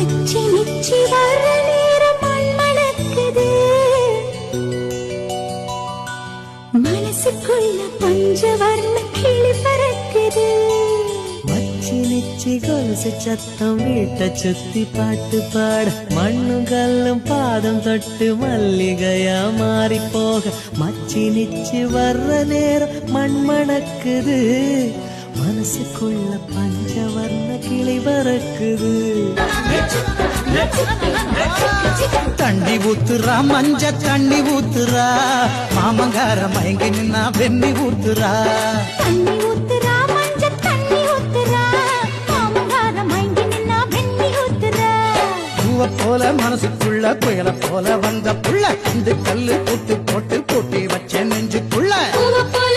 மச்சி நிச்சி வர நேரம் மண்மணக்குது மனசுக்குள்ள பஞ்சவர்ண கிளி பறக்குது மச்சி நிச்சி கொலுசு சத்தம் வீட்டை சுத்தி பாட்டு பாட மண்ணும் கல்லும் பாதம் தொட்டு மல்லிகையா மாறி போக மச்சி நிச்சி வர்ற நேரம் மண்மணக்குது மனசுக்குள்ள பஞ்சவர்ண கிளி பறக்குது தண்ணி ஊத்துறா மஞ்ச தண்ணி ஊத்துறா மாமங்கார மயங்கி நின்னா வெண்ணி ஊத்துறா தண்ணி ஊத்துறா மஞ்ச தண்ணி ஊத்துறா மாமங்கார மயங்கி நின்னா வெண்ணி ஊத்துறா பூவ போல மனசுக்குள்ள புயல போல வந்த புள்ள இந்த கல்லு போட்டு போட்டு பூட்டி வச்ச நெஞ்சுக்குள்ள பூவ போல